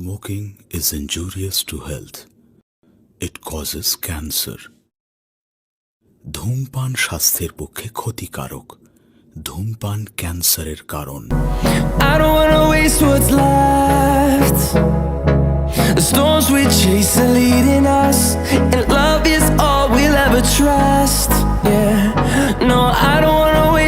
Smoking is injurious to health. It causes cancer. ধূমপান স্বাস্থ্যের পক্ষে ক্ষতিকারক। ধূমপান ক্যান্সারের কারণ। I don't wanna waste what's left. The storms we chase are leading us, and love is all we'll ever trust. Yeah, no, I don't wanna waste